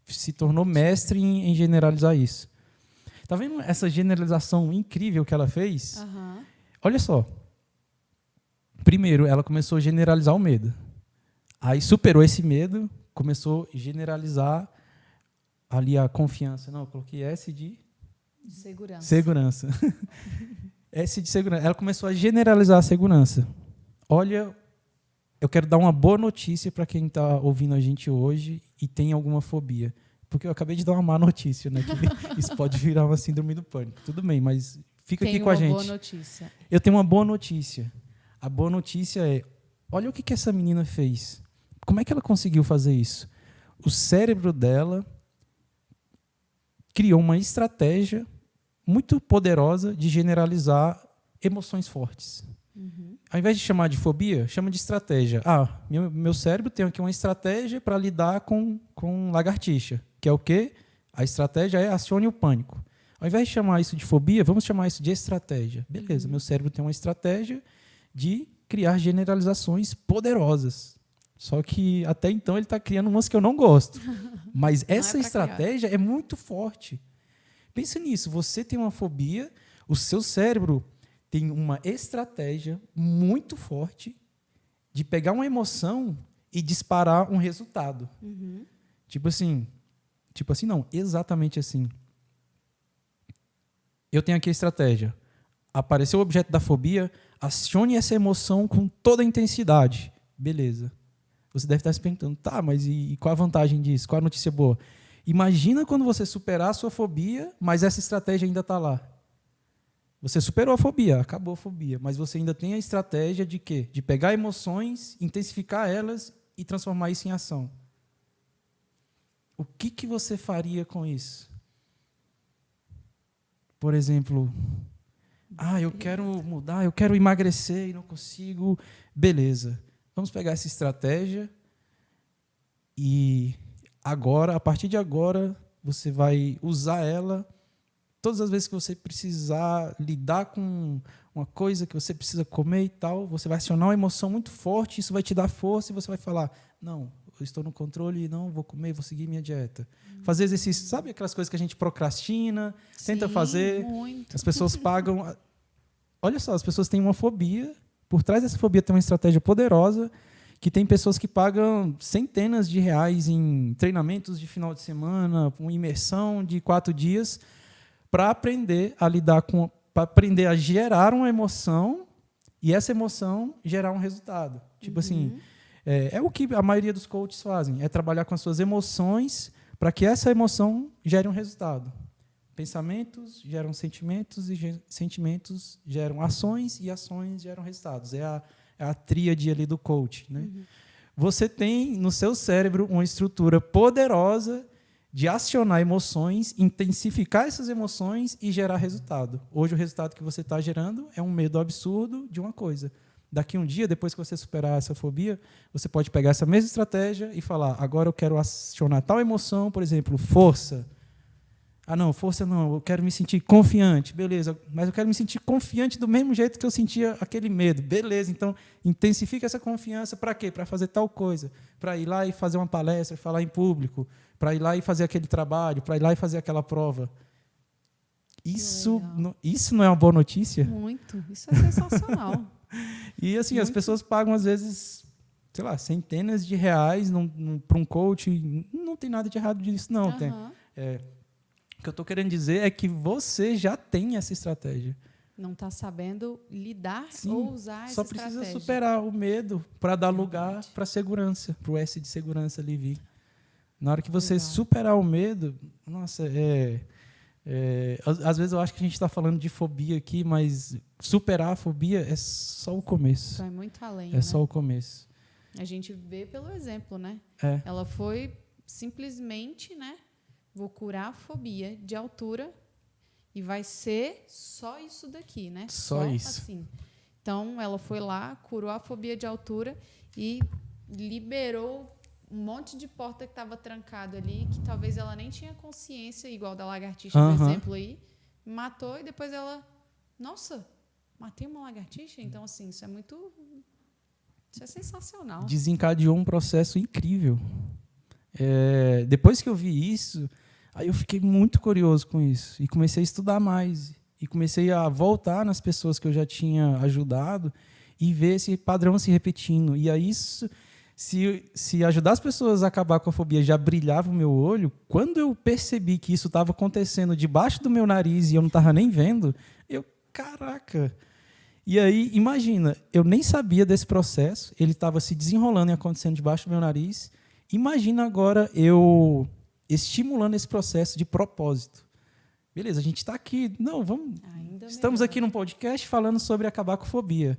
se tornou mestre em generalizar isso. Tá vendo essa generalização incrível que ela fez? Olha só. Primeiro, ela começou a generalizar o medo. Aí superou esse medo, começou a generalizar ali a confiança. Não, eu coloquei S de... Segurança. S de segurança. Ela começou a generalizar a segurança. Olha, eu quero dar uma boa notícia para quem está ouvindo a gente hoje e tem alguma fobia. Porque eu acabei de dar uma má notícia, né? Que isso pode virar uma síndrome do pânico. Tudo bem, mas fica aqui com a gente. Tem uma boa notícia. Eu tenho uma boa notícia. A boa notícia é, olha o que essa menina fez. Como é que ela conseguiu fazer isso? O cérebro dela criou uma estratégia muito poderosa de generalizar emoções fortes. Ao invés de chamar de fobia, chama de estratégia. Meu cérebro tem aqui uma estratégia para lidar com lagartixa, que é o quê? A estratégia é acione o pânico. Ao invés de chamar isso de fobia, vamos chamar isso de estratégia. Beleza, meu cérebro tem uma estratégia de criar generalizações poderosas. Só que, até então, ele está criando umas que eu não gosto. Mas essa estratégia é muito forte. Pensa nisso. Você tem uma fobia, o seu cérebro tem uma estratégia muito forte de pegar uma emoção e disparar um resultado. Tipo assim, não, exatamente assim. Eu tenho aqui a estratégia. apareceu o objeto da fobia, acione essa emoção com toda a intensidade. Beleza. Você deve estar se perguntando, tá, mas e qual a vantagem disso? Qual a notícia boa? Imagina quando você superar a sua fobia, mas essa estratégia ainda está lá. Você superou a fobia, acabou a fobia, mas você ainda tem a estratégia de quê? De pegar emoções, intensificar elas e transformar isso em ação. O que você faria com isso? Por exemplo, eu quero mudar, eu quero emagrecer e não consigo. Beleza. Vamos pegar essa estratégia e agora, a partir de agora, você vai usar ela todas as vezes que você precisar lidar com uma coisa que você precisa comer e tal, você vai acionar uma emoção muito forte, isso vai te dar força e você vai falar, não, eu estou no controle, não vou comer, vou seguir minha dieta. Fazer exercício, sabe aquelas coisas que a gente procrastina, tenta fazer, muito. as pessoas pagam... Olha só, as pessoas têm uma fobia, por trás dessa fobia tem uma estratégia poderosa, que tem pessoas que pagam centenas de reais em treinamentos de final de semana, uma imersão de 4 dias, para aprender a lidar com, para aprender a gerar uma emoção e essa emoção gerar um resultado. Tipo assim, é o que a maioria dos coaches fazem, é trabalhar com as suas emoções para que essa emoção gere um resultado. Pensamentos geram sentimentos e sentimentos geram ações e ações geram resultados. É a tríade ali do coach, né? Você tem no seu cérebro uma estrutura poderosa de acionar emoções, intensificar essas emoções e gerar resultado. Hoje o resultado que você está gerando é um medo absurdo de uma coisa. Daqui um dia, depois que você superar essa fobia, você pode pegar essa mesma estratégia e falar, agora eu quero acionar tal emoção, por exemplo, força. Não, força não, eu quero me sentir confiante, beleza, mas eu quero me sentir confiante do mesmo jeito que eu sentia aquele medo, beleza, então intensifica essa confiança para quê? Para fazer tal coisa, para ir lá e fazer uma palestra, falar em público, para ir lá e fazer aquele trabalho, para ir lá e fazer aquela prova. Isso não é uma boa notícia? Muito, isso é sensacional. E assim, as pessoas pagam às vezes, sei lá, centenas de reais para um coach, não tem nada de errado disso não, tem. O que eu estou querendo dizer é que você já tem essa estratégia. Não está sabendo lidar ou usar essa estratégia. Só precisa superar o medo para dar lugar para a segurança, para o S de segurança ali vir. Na hora que você superar o medo, nossa, às vezes eu acho que a gente está falando de fobia aqui, mas superar a fobia é só o começo. Vai muito além, É só o começo. A gente vê pelo exemplo, né? Ela foi simplesmente, né? Vou curar a fobia de altura e vai ser só isso daqui, né? Só isso. Assim. Então, ela foi lá, curou a fobia de altura e liberou um monte de porta que estava trancado ali, que talvez ela nem tinha consciência, igual da lagartixa, por exemplo, aí. Matou e depois ela... Nossa, matei uma lagartixa? Então, assim, isso é sensacional. Desencadeou um processo incrível. Depois que eu vi isso, aí eu fiquei muito curioso com isso e comecei a estudar mais e comecei a voltar nas pessoas que eu já tinha ajudado e ver esse padrão se repetindo. E aí isso, se ajudar as pessoas a acabar com a fobia já brilhava o meu olho, quando eu percebi que isso estava acontecendo debaixo do meu nariz e eu não estava nem vendo, caraca! E aí, imagina, eu nem sabia desse processo, ele estava se desenrolando e acontecendo debaixo do meu nariz. Imagina agora eu estimulando esse processo de propósito. Beleza, a gente está aqui. Não, vamos. Estamos aqui num podcast falando sobre acabar com fobia.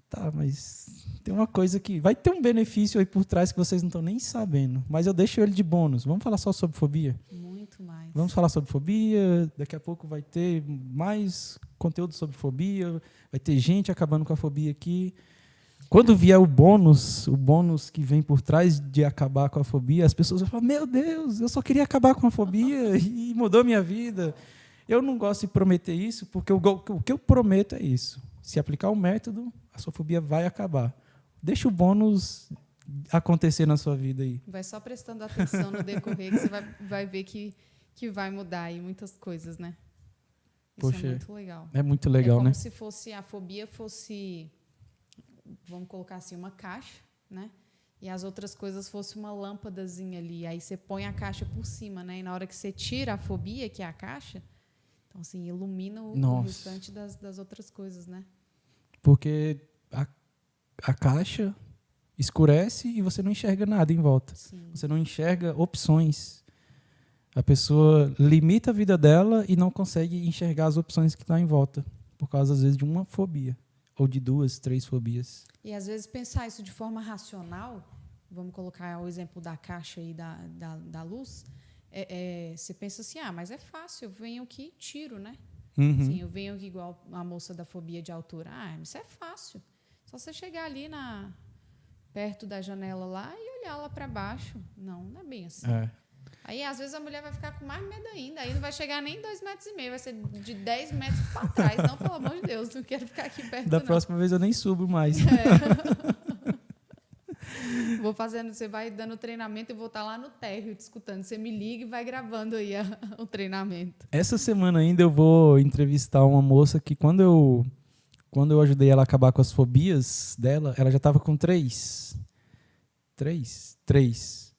Tá, mas tem uma coisa que vai ter um benefício aí por trás que vocês não estão nem sabendo. Mas eu deixo ele de bônus. Vamos falar só sobre fobia? Muito mais. Vamos falar sobre fobia. Daqui a pouco vai ter mais conteúdo sobre fobia. Vai ter gente acabando com a fobia aqui. Quando vier o bônus que vem por trás de acabar com a fobia, as pessoas vão falar, meu Deus, eu só queria acabar com a fobia e mudou a minha vida. Eu não gosto de prometer isso, porque o que eu prometo é isso. Se aplicar o método, a sua fobia vai acabar. Deixa o bônus acontecer na sua vida aí. Vai só prestando atenção no decorrer que você vai ver que vai mudar aí muitas coisas, né? Isso Poxa, é muito legal. É muito legal, né? né? Se fosse a fobia fosse... Vamos colocar assim, uma caixa, né? E as outras coisas fosse uma lâmpadazinha ali. Aí você põe a caixa por cima, né? E na hora que você tira a fobia, que é a caixa, Então, assim, ilumina o Nossa. restante das outras coisas, né? Porque a caixa escurece e você não enxerga nada em volta. Sim. Você não enxerga opções. A pessoa limita a vida dela e não consegue enxergar as opções que estão em volta. Por causa, às vezes, de uma fobia. Ou de 2, 3 fobias. E, às vezes, pensar isso de forma racional, vamos colocar o exemplo da caixa aí da luz, você pensa assim, mas é fácil, eu venho aqui e tiro, né? Uhum. Assim, eu venho aqui igual a moça da fobia de altura. Isso é fácil. Só você chegar ali perto da janela lá e olhar lá para baixo. Não é bem assim. É. Aí, às vezes, a mulher vai ficar com mais medo ainda. Aí não vai chegar nem 2,5 metros. Vai ser de 10 metros para trás. Não, pelo amor de Deus, não quero ficar aqui perto, Da não. próxima vez eu nem subo mais. Vou fazendo, você vai dando treinamento e vou estar lá no térreo te escutando. Você me liga e vai gravando aí o treinamento. Essa semana ainda eu vou entrevistar uma moça que quando eu ajudei ela a acabar com as fobias dela, ela já estava com 3. 3.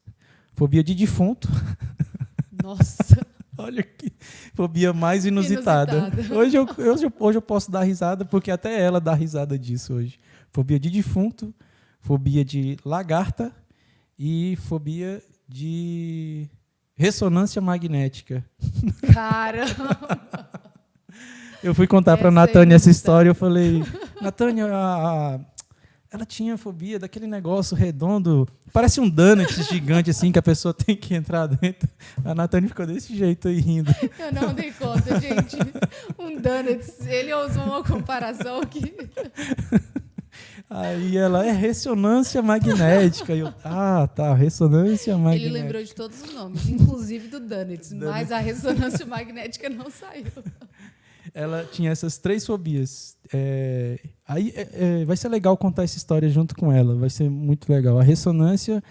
Fobia de defunto. Nossa. Olha que fobia mais inusitada. Hoje eu posso dar risada, porque até ela dá risada disso hoje. Fobia de defunto, fobia de lagarta e fobia de ressonância magnética. Caramba! Eu fui contar para a Natânia essa história, eu falei, Natânia, ela tinha fobia daquele negócio redondo, parece um donut gigante assim, que a pessoa tem que entrar dentro. A Natânia ficou desse jeito aí rindo. Eu não dei conta, gente. Um donut, ele usou uma comparação que... Aí ela, ressonância magnética. E eu, tá, ressonância magnética. Ele lembrou de todos os nomes, inclusive do donuts, mas a ressonância magnética não saiu. Ela tinha essas 3 fobias. Vai ser legal contar essa história junto com ela. Vai ser muito legal. A ressonância,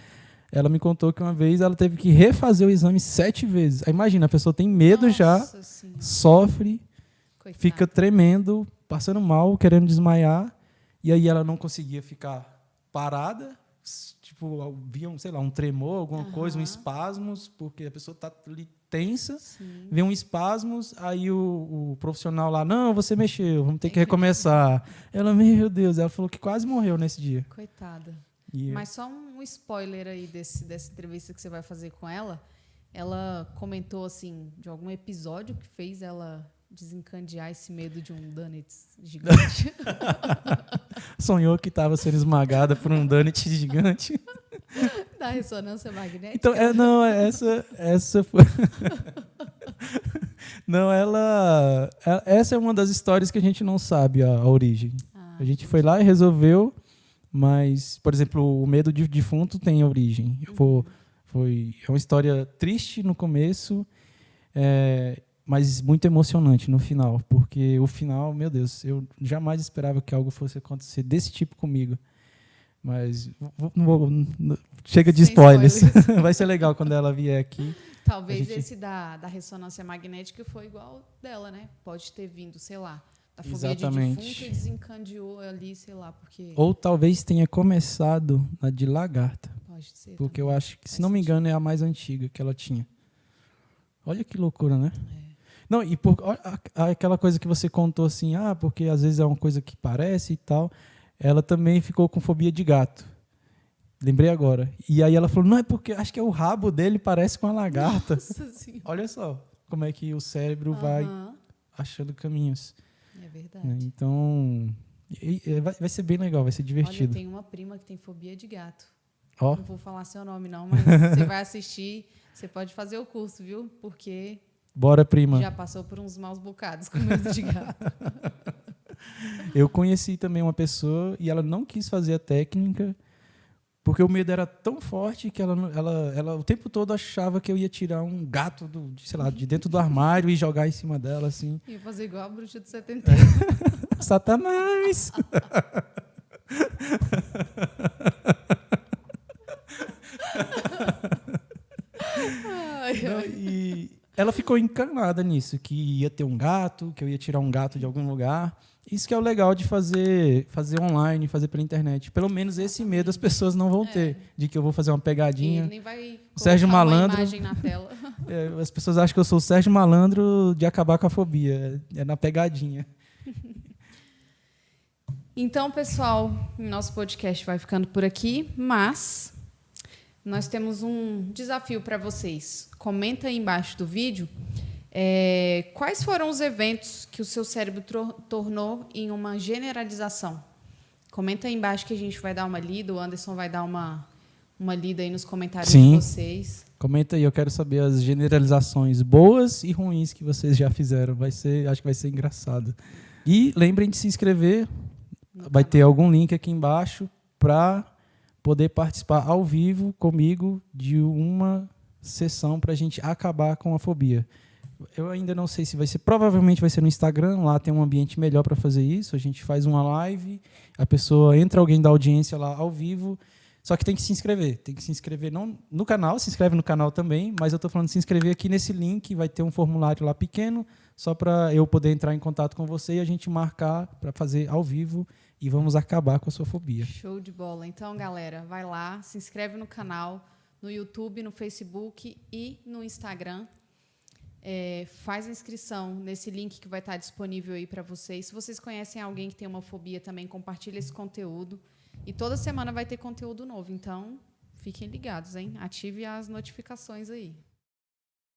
ela me contou que uma vez ela teve que refazer o exame 7 vezes. Aí imagina, a pessoa tem medo. Nossa já, Senhora. sofre, Coitada. fica tremendo, passando mal, querendo desmaiar. E aí ela não conseguia ficar parada. Tipo, via um tremor, alguma coisa, um espasmos, porque a pessoa está ali tensa, Sim. vê um espasmos, aí o profissional lá, não, você mexeu, vamos ter que recomeçar. Ela, meu Deus, ela falou que quase morreu nesse dia. Coitada. E Mas só um spoiler aí dessa entrevista que você vai fazer com ela. Ela comentou, assim, de algum episódio que fez ela desencadear esse medo de um donut gigante. sonhou que estava sendo esmagada por um donut gigante. Da ressonância magnética. Então, essa foi... Não, essa é uma das histórias que a gente não sabe a origem. A gente foi lá e resolveu, mas, por exemplo, o medo de defunto tem origem. É uma história triste no começo, mas muito emocionante no final, porque o final, meu Deus, eu jamais esperava que algo fosse acontecer desse tipo comigo. Mas chega de spoilers. Vai ser legal quando ela vier aqui. Talvez esse da ressonância magnética foi igual dela, né? Pode ter vindo, sei lá, da fobia de defunto e desencadeou ali, sei lá, porque... Ou talvez tenha começado na de lagarta. Pode ser. Porque também. eu acho que, se não me engano, é a mais antiga que ela tinha. Olha que loucura, né? Não, e aquela coisa que você contou assim, porque às vezes é uma coisa que parece e tal. Ela também ficou com fobia de gato. Lembrei agora. E aí ela falou, não, é porque acho que é o rabo dele parece com a lagarta. Nossa Senhora. Olha só como é que o cérebro vai achando caminhos. É verdade. Então, vai ser bem legal, vai ser divertido. Olha, tem uma prima que tem fobia de gato. Ó. Não vou falar seu nome não, mas você vai assistir, você pode fazer o curso, viu? Porque bora, prima. já passou por uns maus bocados com medo de gato. Eu conheci também uma pessoa e ela não quis fazer a técnica porque o medo era tão forte que ela o tempo todo achava que eu ia tirar um gato de dentro do armário e jogar em cima dela assim. Ia fazer igual a bruxa de 71. Satanás! Não, e ela ficou encanada nisso, que ia ter um gato, que eu ia tirar um gato de algum lugar. Isso que é o legal de fazer online, fazer pela internet. Pelo menos esse medo as pessoas não vão ter, de que eu vou fazer uma pegadinha. Ele nem vai Sérgio colocar Malandro, uma imagem na tela. As pessoas acham que eu sou o Sérgio Malandro de acabar com a fobia. É na pegadinha. Então, pessoal, nosso podcast vai ficando por aqui, mas nós temos um desafio para vocês. Comenta aí embaixo do vídeo quais foram os eventos que o seu cérebro tornou em uma generalização. Comenta aí embaixo que a gente vai dar uma lida, o Anderson vai dar uma lida aí nos comentários de vocês. Comenta aí, eu quero saber as generalizações boas e ruins que vocês já fizeram. Acho que vai ser engraçado. E lembrem de se inscrever. Vai ter algum link aqui embaixo para poder participar ao vivo comigo de uma sessão para a gente acabar com a fobia. Eu ainda não sei se vai ser, provavelmente vai ser no Instagram, lá tem um ambiente melhor para fazer isso. A gente faz uma live, a pessoa entra, alguém da audiência lá ao vivo, só que tem que se inscrever. Tem que se inscrever não no canal, se inscreve no canal também, mas eu estou falando de se inscrever aqui nesse link, vai ter um formulário lá pequeno, só para eu poder entrar em contato com você e a gente marcar para fazer ao vivo e vamos acabar com a sua fobia. Show de bola. Então, galera, vai lá, se inscreve no canal, no YouTube, no Facebook e no Instagram. Faz a inscrição nesse link que vai estar disponível aí para vocês. Se vocês conhecem alguém que tem uma fobia também, compartilha esse conteúdo. E toda semana vai ter conteúdo novo. Então, fiquem ligados, hein? Ative as notificações aí.